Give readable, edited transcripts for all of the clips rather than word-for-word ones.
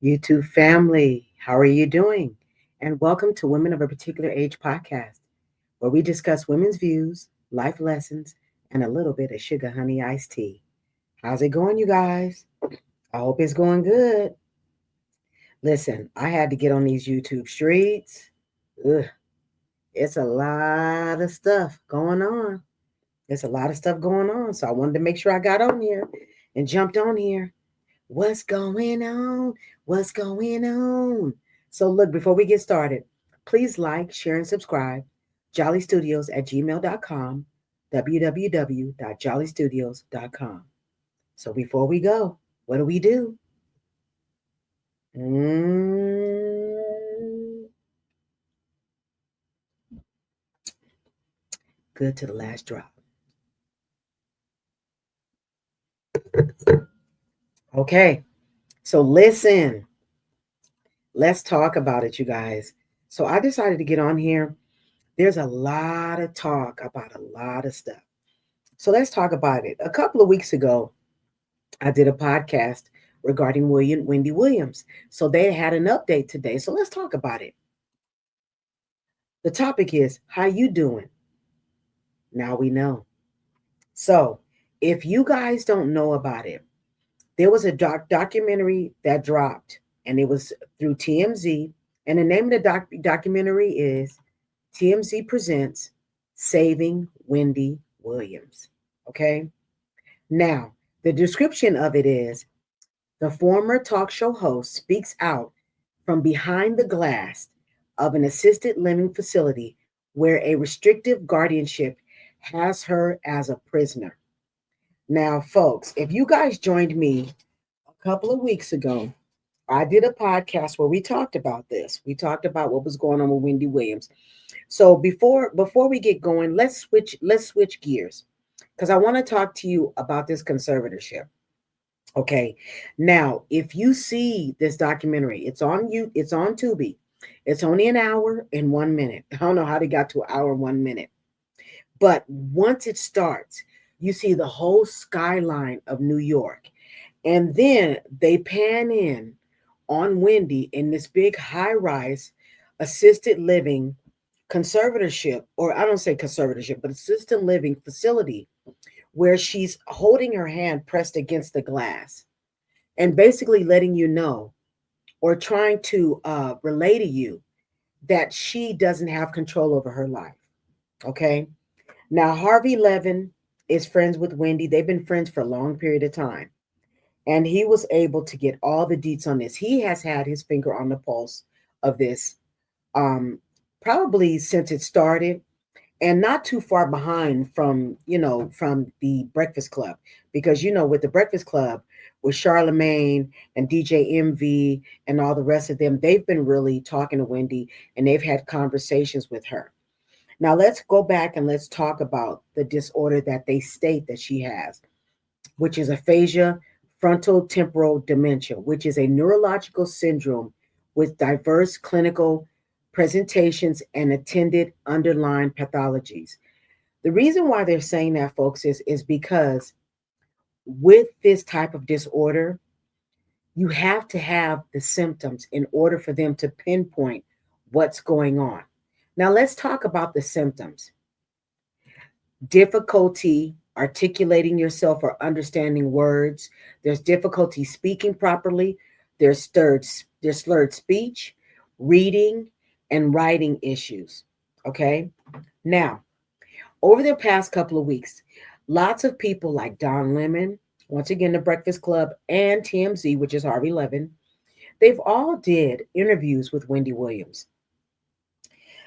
YouTube family, how are you doing? And welcome to Women of a Particular Age podcast, where we discuss women's views, life lessons, and a little bit of sugar honey iced tea. How's it going, you guys? I hope it's going good. Listen, I had to get on these YouTube streets. Ugh, it's a lot of stuff going on. There's a lot of stuff going on. So I wanted to make sure I got on here and jumped on here. What's going on? What's going on? So, look, before we get started, please like, share, and subscribe. JollyStudios@gmail.com, www.jollystudios.com. So, before we go, what do we do? Mm, good to the last drop. Okay, so listen, let's talk about it, you guys. So, I decided to get on here. There's a lot of talk about a lot of stuff. So let's talk about it. A couple of weeks ago, I did a podcast regarding Wendy Williams. So they had an update today. So let's talk about it. The topic is how you doing? Now we know. So if you guys don't know about it, there was a documentary that dropped, and it was through TMZ. And the name of the documentary is TMZ Presents Saving Wendy Williams. Okay. Now, the description of it is the former talk show host speaks out from behind the glass of an assisted living facility where a restrictive guardianship has her as a prisoner. Now, folks, if you guys joined me a couple of weeks ago, I did a podcast where we talked about this. We talked about what was going on with Wendy Williams. So before we get going, let's switch gears because I want to talk to you about this conservatorship. Okay. Now, if you see this documentary, it's on Tubi. It's only an hour and 1 minute. I don't know how they got to an hour and 1 minute. But once it starts, you see the whole skyline of New York. And then they pan in on Wendy in this big high-rise assisted living conservatorship, or I don't say conservatorship, but assisted living facility where she's holding her hand pressed against the glass and basically letting you know or trying to relay to you that she doesn't have control over her life. Okay. Now, Harvey Levin is friends with Wendy. They've been friends for a long period of time. And he was able to get all the deets on this. He has had his finger on the pulse of this um, probably since it started and not too far behind from from the Breakfast Club, because with the Breakfast Club with Charlemagne and DJ MV and all the rest of them, they've been really talking to Wendy and they've had conversations with her. Now let's go back and let's talk about the disorder that they state that she has, which is aphasia frontal temporal dementia, which is a neurological syndrome with diverse clinical presentations and attended underlying pathologies. The reason why they're saying that, folks, is because with this type of disorder, you have to have the symptoms in order for them to pinpoint what's going on. Now, let's talk about the symptoms. Difficulty articulating yourself or understanding words. There's difficulty speaking properly. There's slurred speech, reading, and writing issues. Okay. Now, over the past couple of weeks, lots of people like Don Lemon, once again, the Breakfast Club, and TMZ, which is Harvey Levin, they've all did interviews with Wendy Williams.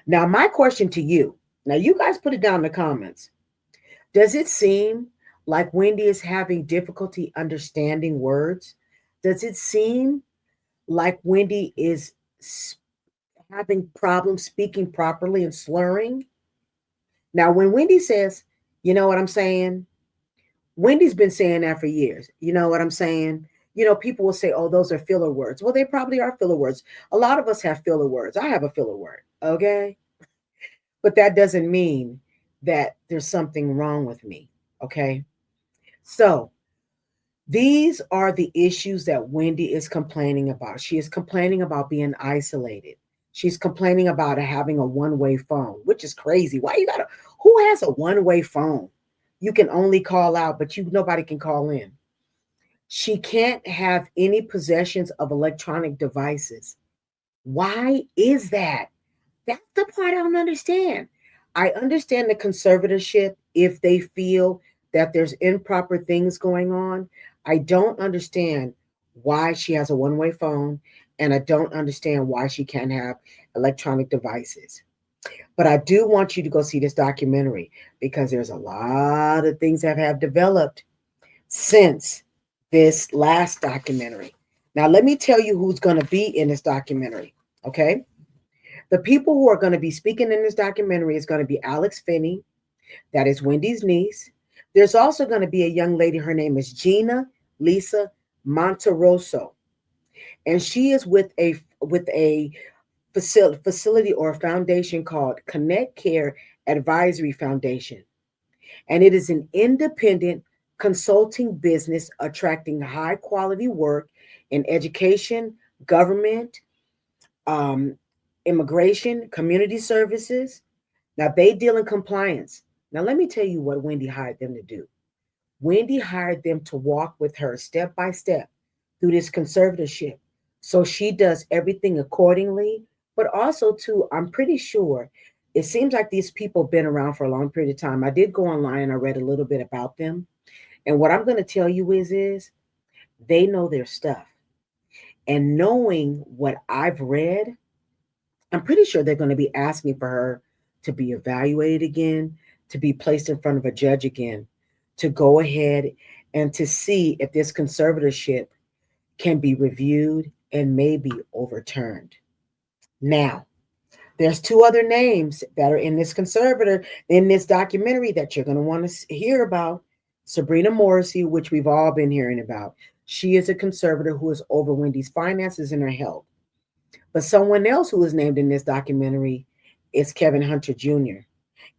Now, my question to you, now you guys put it down in the comments. Does it seem like Wendy is having difficulty understanding words? Does it seem like Wendy is having problems speaking properly and slurring? Now, when Wendy says, you know what I'm saying? Wendy's been saying that for years. You know what I'm saying? People will say, oh, those are filler words. Well, they probably are filler words. A lot of us have filler words. I have a filler word. Okay. But that doesn't mean that there's something wrong with me. Okay. So These are the issues that Wendy is complaining about. She is complaining about being isolated. She's complaining about having a one-way phone, which is crazy. Why you gotta, who has a one-way phone? You can only call out, but nobody can call in. She can't have any possessions of electronic devices. Why is that? That's the part I don't understand. I understand the conservatorship if they feel that there's improper things going on. I don't understand why she has a one-way phone, and I don't understand why she can't have electronic devices. But I do want you to go see this documentary because there's a lot of things that have developed since this last documentary. Now, let me tell you who's going to be in this documentary. Okay. The people who are going to be speaking in this documentary is going to be Alex Finney, that is Wendy's niece. There's also going to be a young lady. Her name is Gina Lisa Monterosso, and she is with a facility or a foundation called Connect Care Advisory Foundation, and it is an independent consulting business attracting high quality work in education, government, um, immigration, community services. Now they deal in compliance. Now let me tell you what Wendy hired them to do. Wendy hired them to walk with her step by step through this conservatorship. So she does everything accordingly, but also too, I'm pretty sure it seems like these people have been around for a long period of time. I did go online and I read a little bit about them. And what I'm going to tell you is they know their stuff. And knowing what I've read, I'm pretty sure they're going to be asking for her to be evaluated again, to be placed in front of a judge again, to go ahead and to see if this conservatorship can be reviewed and maybe overturned. Now, there's two other names that are in this conservator in this documentary that you're going to want to hear about. Sabrina Morrissey, which we've all been hearing about. She is a conservator who is over Wendy's finances and her health. But someone else who is named in this documentary is Kevin Hunter Jr.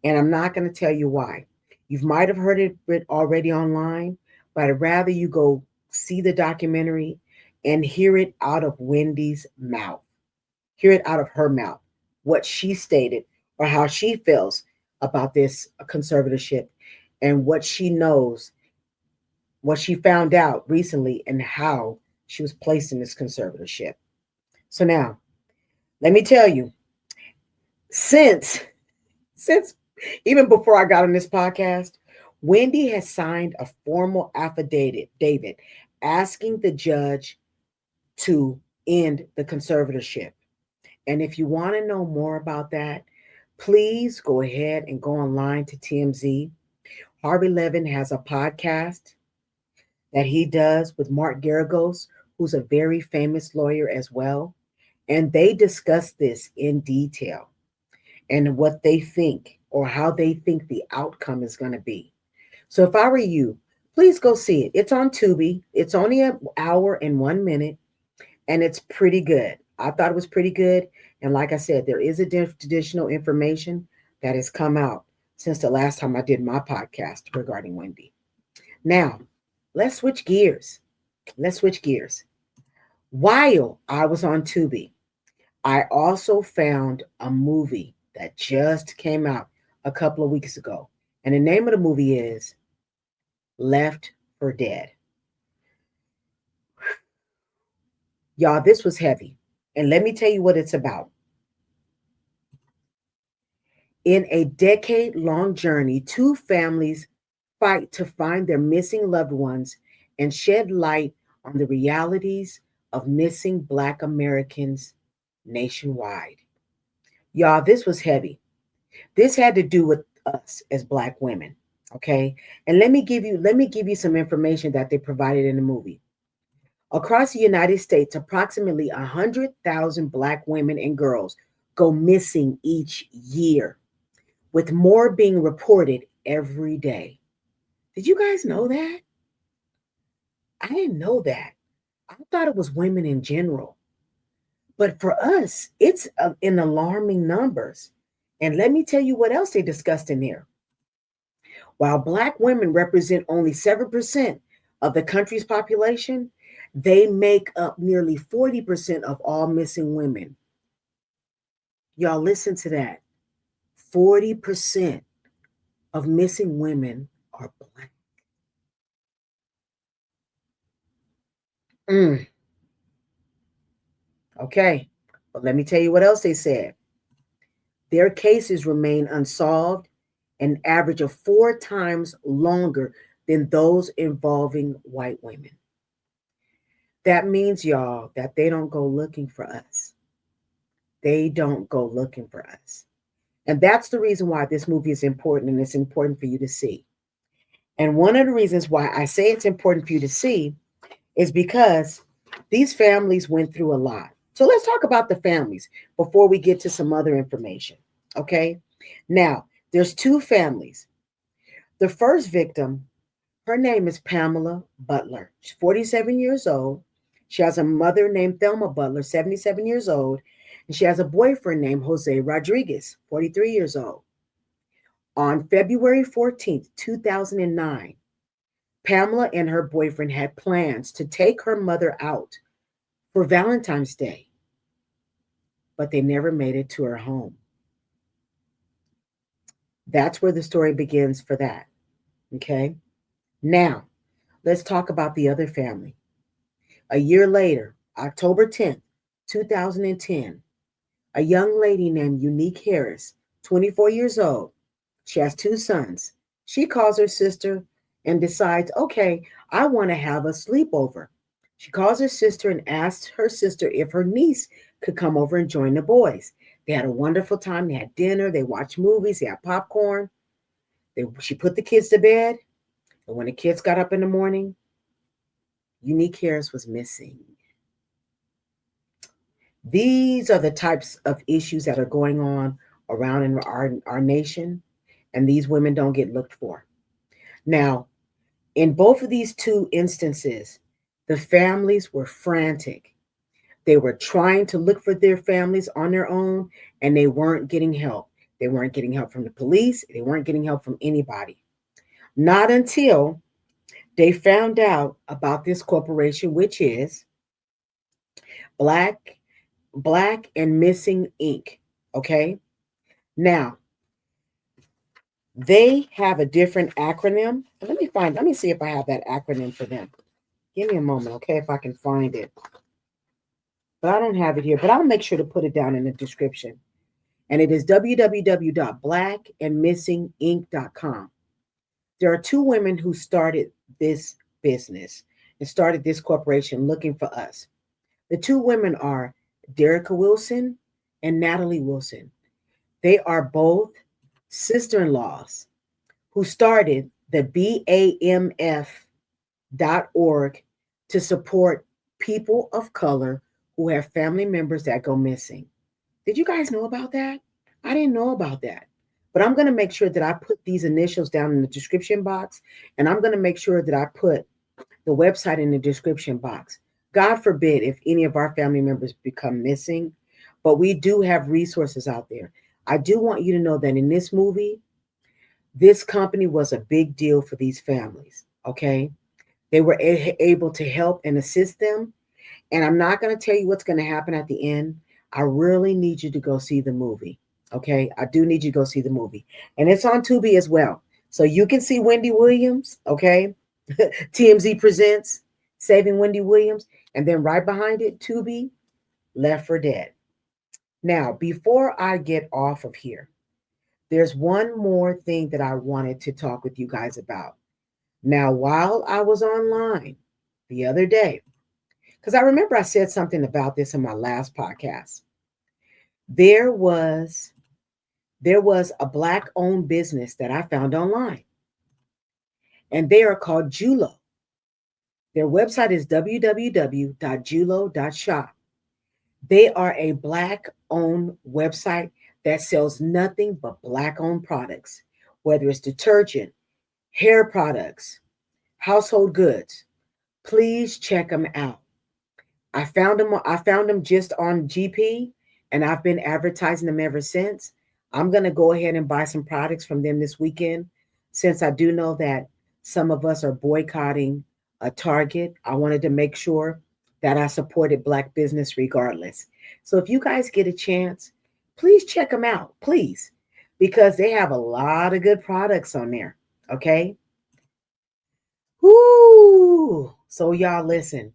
And I'm not going to tell you why. You might have heard it already online, but I'd rather you go see the documentary and hear it out of Wendy's mouth. Hear it out of her mouth, what she stated or how she feels about this conservatorship and what she knows, what she found out recently, and how she was placed in this conservatorship. So now, let me tell you, since since even before I got on this podcast, Wendy has signed a formal affidavit, David, asking the judge to end the conservatorship. And if you want to know more about that, please go ahead and go online to TMZ. Harvey Levin has a podcast that he does with Mark Garagos, who's a very famous lawyer as well. And they discuss this in detail and what they think or how they think the outcome is going to be. So if I were you, please go see it. It's on Tubi. It's only an hour and 1 minute, and it's pretty good. I thought it was pretty good. And like I said, there is additional information that has come out since the last time I did my podcast regarding Wendy. Now, let's switch gears. Let's switch gears. While I was on Tubi, I also found a movie that just came out a couple of weeks ago. And the name of the movie is Left for Dead. Y'all, this was heavy. And let me tell you what it's about. In a decade-long journey, two families fight to find their missing loved ones and shed light on the realities of missing Black Americans nationwide. Y'all, this was heavy. This had to do with us as Black women, okay? And let me give you some information that they provided in the movie. Across the United States, approximately 100,000 Black women and girls go missing each year, with more being reported every day. Did you guys know that? I didn't know that. I thought it was women in general. But for us, it's in alarming numbers. And let me tell you what else they discussed in there. While Black women represent only 7% of the country's population, they make up nearly 40% of all missing women. Y'all listen to that. 40% of missing women are Black. Mm, okay. But let me tell you what else they said. Their cases remain unsolved, an average of 4 times longer than those involving white women. That means, y'all, that they don't go looking for us. They don't go looking for us. And that's the reason why this movie is important, and it's important for you to see. And one of the reasons why I say it's important for you to see is because these families went through a lot. So let's talk about the families before we get to some other information. Okay. Now, there's 2 families. The first victim, her name is Pamela Butler. She's 47 years old. She has a mother named Thelma Butler, 77 years old. And she has a boyfriend named Jose Rodriguez, 43 years old. On February 14th, 2009, Pamela and her boyfriend had plans to take her mother out for Valentine's Day, but they never made it to her home. That's where the story begins for that. Okay. Now, let's talk about the other family. A year later, October 10th, 2010, a young lady named Unique Harris, 24 years old. She has 2 sons. She calls her sister and decides, okay, I want to have a sleepover. She calls her sister and asks her sister if her niece could come over and join the boys. They had a wonderful time. They had dinner. They watched movies. They had popcorn. She put the kids to bed. And when the kids got up in the morning, Unique Harris was missing. These are the types of issues that are going on around in our nation, and these women don't get looked for. Now, in both of these 2 instances, the families were frantic. They were trying to look for their families on their own, and they weren't getting help. They weren't getting help from the police. They weren't getting help from anybody. Not until they found out about this corporation, which is Black and Missing Inc. Okay. Now, they have a different acronym. Let me see if I have that acronym for them. Give me a moment, okay, if I can find it. But I don't have it here, but I'll make sure to put it down in the description. And it is www.blackandmissinginc.com. There are 2 women who started this business and started this corporation looking for us. The 2 women are Derica Wilson and Natalie Wilson. They are both sister-in-laws who started the BAMF.org to support people of color who have family members that go missing. Did you guys know about that? I didn't know about that. But I'm going to make sure that I put these initials down in the description box, and I'm going to make sure that I put the website in the description box. God forbid if any of our family members become missing, but we do have resources out there. I do want you to know that in this movie, this company was a big deal for these families, okay? They were able to help and assist them. And I'm not going to tell you what's going to happen at the end. I really need you to go see the movie, okay? I do need you to go see the movie. And it's on Tubi as well. So you can see Wendy Williams, okay? TMZ Presents, Saving Wendy Williams. And then right behind it, Tubi, Left for Dead. Now, before I get off of here, there's one more thing that I wanted to talk with you guys about. Now, while I was online the other day, because I remember I said something about this in my last podcast, there was a Black-owned business that I found online, and they are called Julo. Their website is www.julo.shop. They are a Black-owned website that sells nothing but Black-owned products, whether it's detergent, hair products, household goods. Please check them out. I found them just on GP, and I've been advertising them ever since. I'm going to go ahead and buy some products from them this weekend, since I do know that some of us are boycotting a Target. I wanted to make sure that I supported Black business regardless. So if you guys get a chance, please check them out, please, because they have a lot of good products on there. Okay. Whoo! So y'all listen.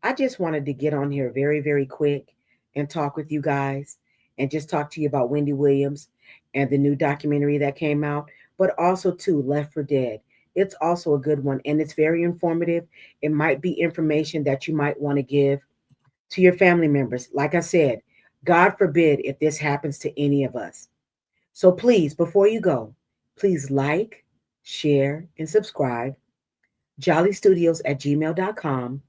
I just wanted to get on here very, very quick and talk with you guys and just talk to you about Wendy Williams and the new documentary that came out, but also too Left for Dead. It's also a good one and it's very informative. It might be information that you might want to give to your family members. Like I said, God forbid if this happens to any of us. So please, before you go, please like, share, and subscribe jollystudios@gmail.com,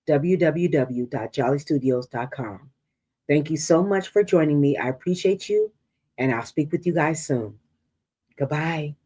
www.jollystudios.com. Thank you so much for joining me. I appreciate you, and I'll speak with you guys soon. Goodbye.